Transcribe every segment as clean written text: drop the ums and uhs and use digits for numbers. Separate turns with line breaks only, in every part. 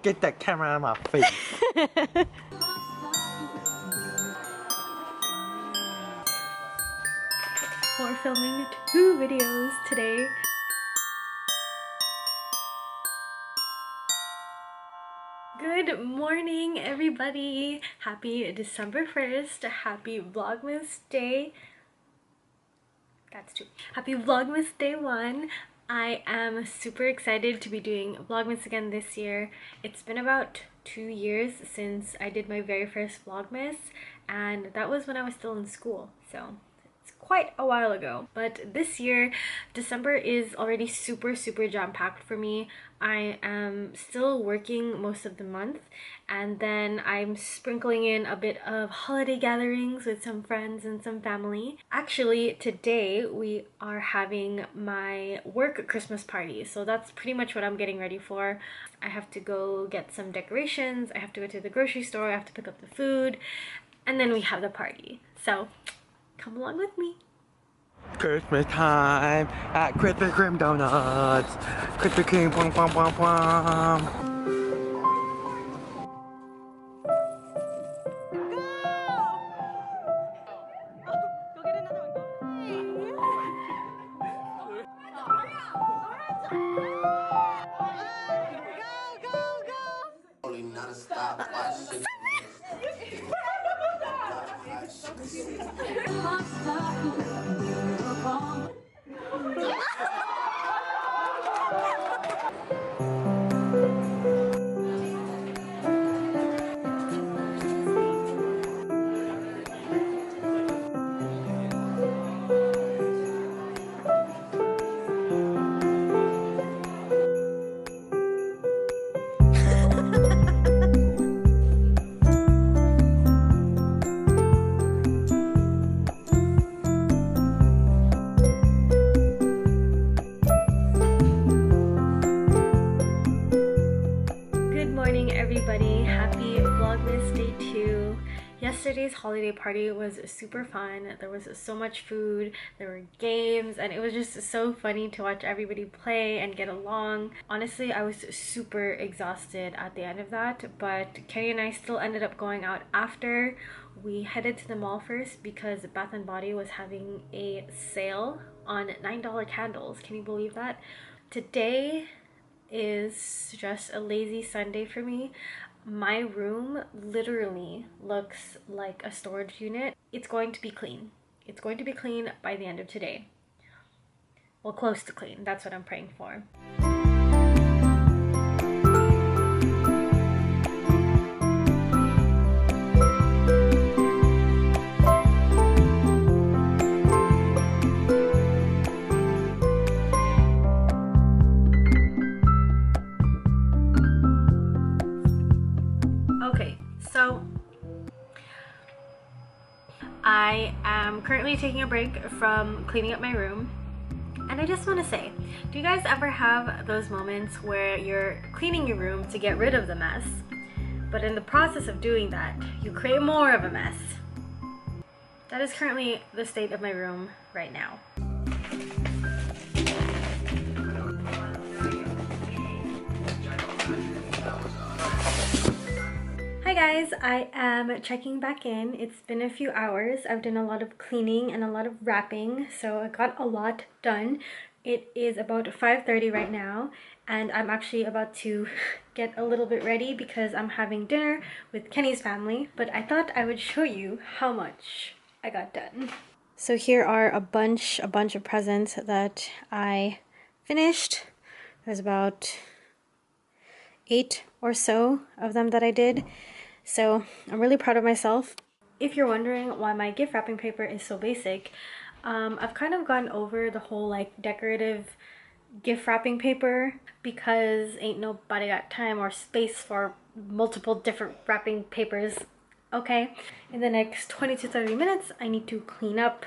Get that camera out of my face.
We're filming 2 videos today. Good morning, everybody. Happy December 1st. Happy Vlogmas Day. That's 2. Happy Vlogmas Day 1. I am super excited to be doing Vlogmas again this year. It's been about 2 years since I did my very first Vlogmas, and that was when I was still in school, so it's quite a while ago. But this year, December is already super jam-packed for me. I am still working most of the month, and then I'm sprinkling in a bit of holiday gatherings with some friends and some family. Actually, today we are having my work Christmas party, so that's pretty much what I'm getting ready for. I have to go get some decorations, I have to go to the grocery store, I have to pick up the food, and then we have the party. So come along with me.
Christmas time at Krispy Kreme Donuts. Krispy Kreme, pom pom pom pom.
Go get another one.
Go. Not a stop.
Everybody, happy Vlogmas Day 2. Yesterday's holiday party was super fun. There was so much food, there were games, and it was just so funny to watch everybody play and get along. Honestly, I was super exhausted at the end of that, but Kenny and I still ended up going out after. We headed to the mall first because Bath & Body was having a sale on $9 candles. Can you believe that? Today is just a lazy Sunday for me. My room literally looks like a storage unit. It's going to be clean. It's going to be clean by the end of today. Well, close to clean. That's what I'm praying for. So I am currently taking a break from cleaning up my room, and I just want to say, do you guys ever have those moments where you're cleaning your room to get rid of the mess, but in the process of doing that you create more of a mess? That is currently the state of my room right now. Hi guys, I am checking back in. It's been a few hours. I've done a lot of cleaning and a lot of wrapping, so I got a lot done. It is about 5:30 right now, and I'm actually about to get a little bit ready because I'm having dinner with Kenny's family, but I thought I would show you how much I got done. So here are a bunch of presents that I finished. There's about 8 or so of them that I did. So I'm really proud of myself. If you're wondering why my gift wrapping paper is so basic, I've kind of gone over the whole like decorative gift wrapping paper because ain't nobody got time or space for multiple different wrapping papers. Okay, in the next 20 to 30 minutes, I need to clean up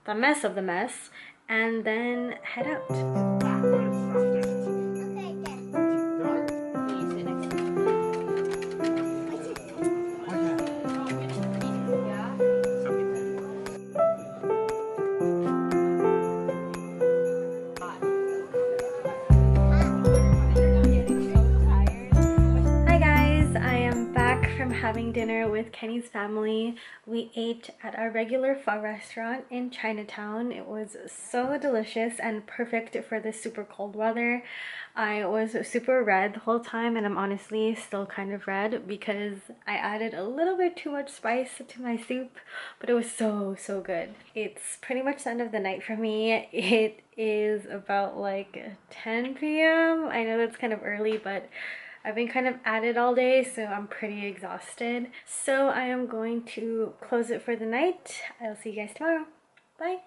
the mess of the mess and then head out. having dinner with Kenny's family. We ate at our regular pho restaurant in Chinatown. It was so delicious and perfect for this super cold weather. I was super red the whole time, and I'm honestly still kind of red because I added a little bit too much spice to my soup, but it was so good. It's pretty much the end of the night for me. It is about like 10 p.m. I know that's kind of early, but I've been kind of at it all day, so I'm pretty exhausted. So I am going to close it for the night. I'll see you guys tomorrow. Bye.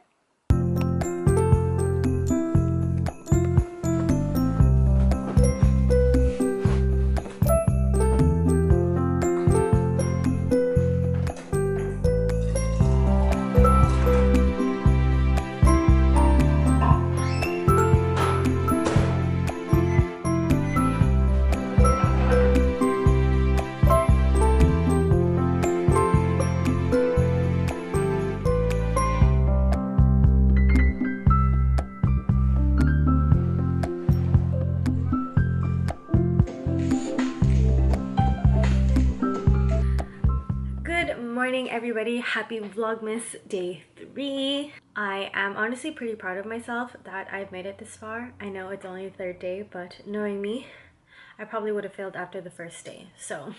Morning everybody, happy Vlogmas day 3. I am honestly pretty proud of myself that I've made it this far. I know it's only the 3rd day, but knowing me, I probably would have failed after the 1st day. So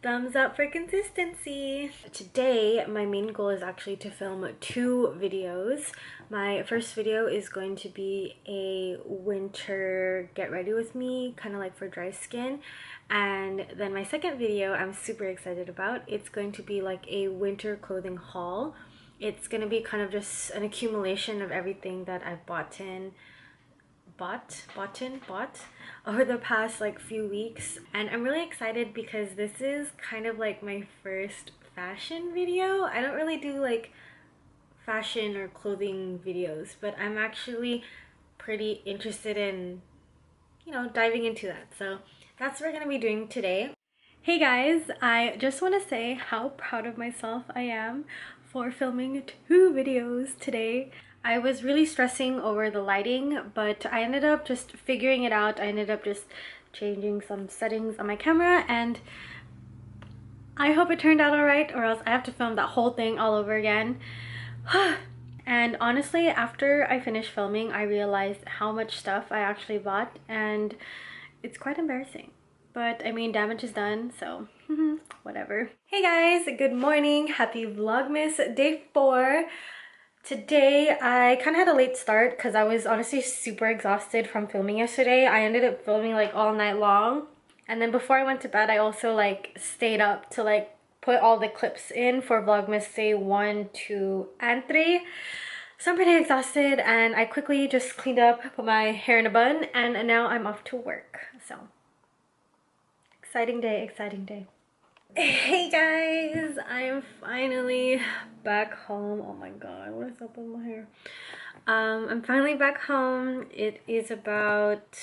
thumbs up for consistency. Today my main goal is actually to film 2 videos. My first video is going to be a winter get ready with me, kind of like for dry skin. And then my second video I'm super excited about. It's going to be like a winter clothing haul. It's going to be kind of just an accumulation of everything that I've bought over the past like few weeks. And I'm really excited because this is kind of like my first fashion video. I don't really do like fashion or clothing videos, but I'm actually pretty interested in, you know, diving into that. So that's what we're gonna be doing today. Hey guys, I just want to say how proud of myself I am for filming 2 videos today. I was really stressing over the lighting, but I ended up just figuring it out. I ended up just changing some settings on my camera, and I hope it turned out alright, or else I have to film that whole thing all over again. And honestly, after I finished filming, I realized how much stuff I actually bought, and it's quite embarrassing. But I mean, damage is done, so whatever. Hey guys, good morning. Happy Vlogmas day 4. Today I kind of had a late start because I was honestly super exhausted from filming yesterday. I ended up filming like all night long, and then before I went to bed I also like stayed up to like put all the clips in for Vlogmas day 1, 2, and 3. So I'm pretty exhausted, and I quickly just cleaned up, put my hair in a bun, and now I'm off to work. So exciting day, exciting day. Hey guys, I am finally back home. Oh my god, what is up with my hair? I'm finally back home. It is about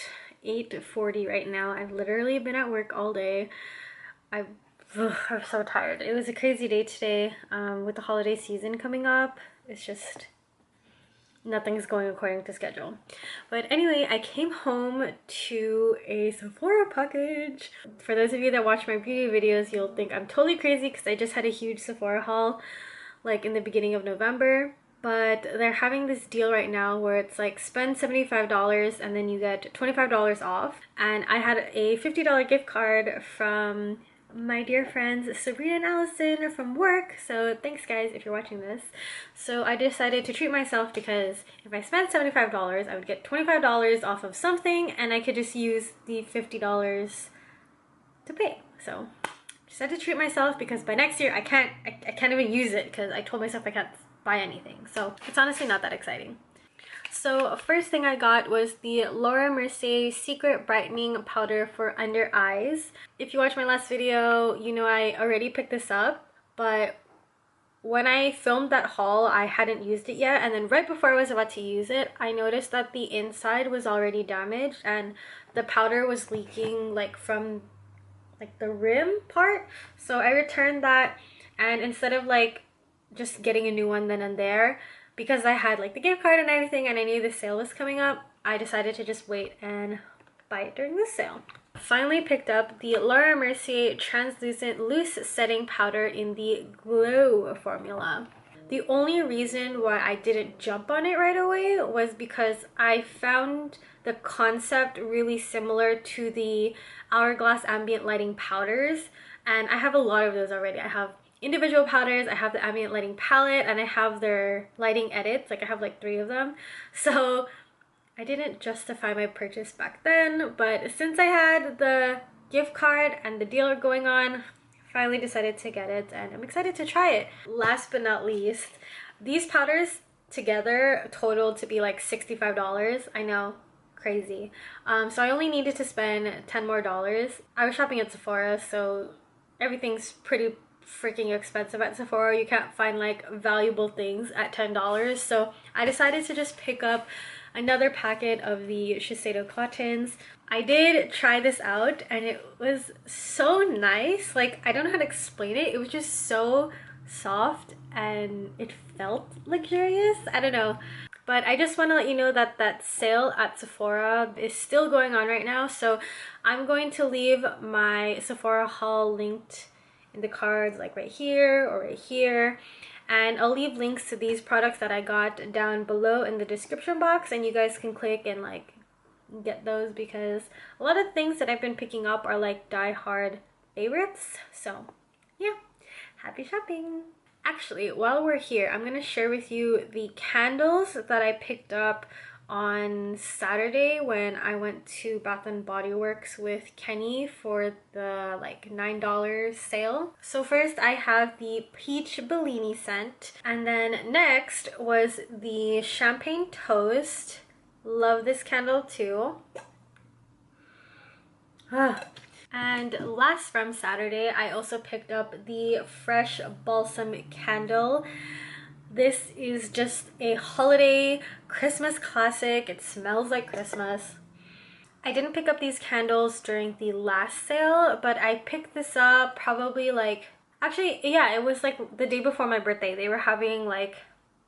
8:40 right now. I've literally been at work all day. I'm so tired. It was a crazy day today. With the holiday season coming up, it's just nothing's going according to schedule. But anyway, I came home to a Sephora package. For those of you that watch my beauty videos, you'll think I'm totally crazy because I just had a huge Sephora haul like in the beginning of November. But they're having this deal right now where it's like spend $75 and then you get $25 off. And I had a $50 gift card from my dear friends Sabrina and Allison from work, so thanks guys if you're watching this. So I decided to treat myself because if I spent $75 I would get $25 off of something, and I could just use the $50 to pay. So decided to treat myself because by next year I can't even use it because I told myself I can't buy anything. So it's honestly not that exciting. So first thing I got was the Laura Mercier Secret Brightening Powder for Under Eyes. If you watched my last video, you know I already picked this up, but when I filmed that haul, I hadn't used it yet, and then right before I was about to use it, I noticed that the inside was already damaged and the powder was leaking like from like the rim part. So I returned that, and instead of like just getting a new one then and there, because I had like the gift card and everything and I knew the sale was coming up, I decided to just wait and buy it during the sale. Finally picked up the Laura Mercier Translucent Loose Setting Powder in the Glow formula. The only reason why I didn't jump on it right away was because I found the concept really similar to the Hourglass Ambient Lighting powders, and I have a lot of those already. I have individual powders, I have the ambient lighting palette, and I have their lighting edits. Like I have like 3 of them. So I didn't justify my purchase back then, but since I had the gift card and the deal going on, finally decided to get it, and I'm excited to try it. Last but not least, these powders together totaled to be like $65. I know, crazy. So I only needed to spend $10 more. I was shopping at Sephora, so everything's pretty freaking expensive at Sephora. You can't find like valuable things at $10. So I decided to just pick up another packet of the Shiseido cottons. I did try this out and it was so nice. Like, I don't know how to explain it. It was just so soft and it felt luxurious. I don't know. But I just want to let you know that that sale at Sephora is still going on right now. So I'm going to leave my Sephora haul linked in the cards, like right here or right here. And I'll leave links to these products that I got down below in the description box, and you guys can click and like get those, because a lot of things that I've been picking up are like die-hard favorites. So yeah, happy shopping. Actually, while we're here, I'm gonna share with you the candles that I picked up on Saturday when I went to Bath and Body Works with Kenny for the like $9 sale. So first I have the Peach Bellini scent, and then next was the Champagne Toast. Love this candle too. And last from Saturday, I also picked up the Fresh Balsam Candle. This is just a holiday Christmas classic. It smells like Christmas. I didn't pick up these candles during the last sale, but I picked this up probably like, actually, yeah, it was like the day before my birthday. They were having like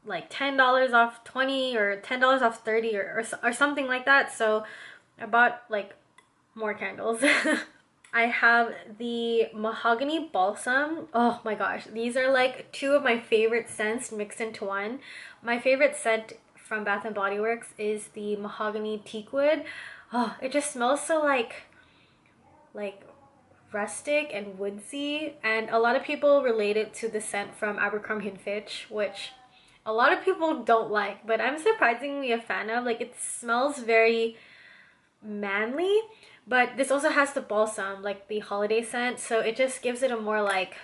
$10 off 20 or $10 off 30 or something like that. So I bought like more candles. I have the Mahogany Balsam. Oh my gosh, these are like 2 of my favorite scents mixed into one. My favorite scent from Bath and Body Works is the Mahogany Teakwood. Oh, it just smells so like rustic and woodsy, and a lot of people relate it to the scent from Abercrombie & Fitch, which a lot of people don't like, but I'm surprisingly a fan of. Like, it smells very manly, but this also has the balsam, like the holiday scent, so it just gives it a more like,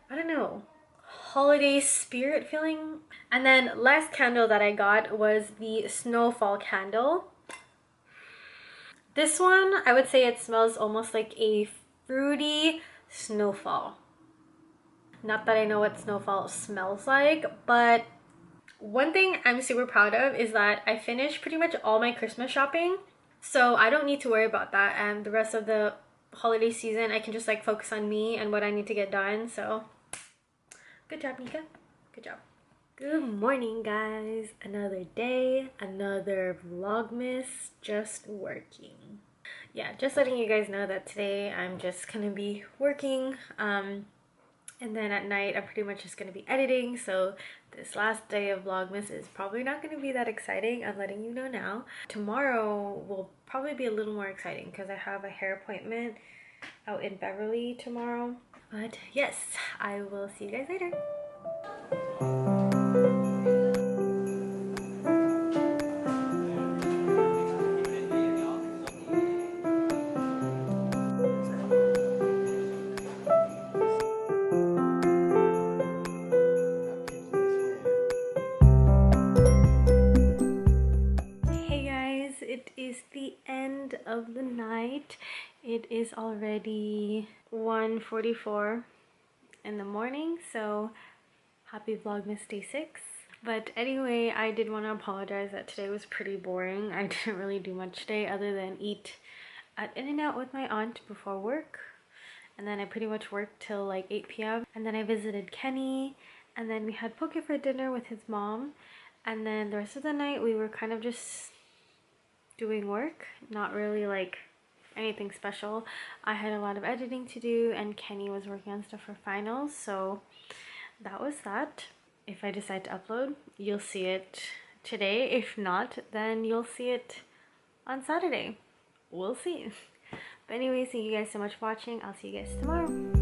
I don't know, holiday spirit feeling. And then last candle that I got was the Snowfall candle. This one, I would say it smells almost like a fruity snowfall. Not that I know what snowfall smells like, but one thing I'm super proud of is that I finished pretty much all my Christmas shopping. So I don't need to worry about that, and the rest of the holiday season I can just like focus on me and what I need to get done. So good job, Nika. Good job. Good morning, guys. Another day, another Vlogmas, just working. Yeah, just letting you guys know that today I'm just gonna be working, and then at night I'm pretty much just gonna be editing. So this last day of Vlogmas is probably not gonna be that exciting. I'm letting you know now. Tomorrow will probably be a little more exciting because I have a hair appointment out in Beverly tomorrow. But yes, I will see you guys later. It is the end of the night. It is already 1:44 in the morning, so happy Vlogmas day 6. But anyway, I did want to apologize that today was pretty boring. I didn't really do much today other than eat at In-N-Out with my aunt before work, and then I pretty much worked till like 8 p.m. and then I visited Kenny, and then we had poke for dinner with his mom, and then the rest of the night we were kind of just doing work, not really like anything special. I had a lot of editing to do and Kenny was working on stuff for finals, so that was that. If I decide to upload, you'll see it today. If not, then you'll see it on Saturday. We'll see. But anyways, thank you guys so much for watching. I'll see you guys tomorrow.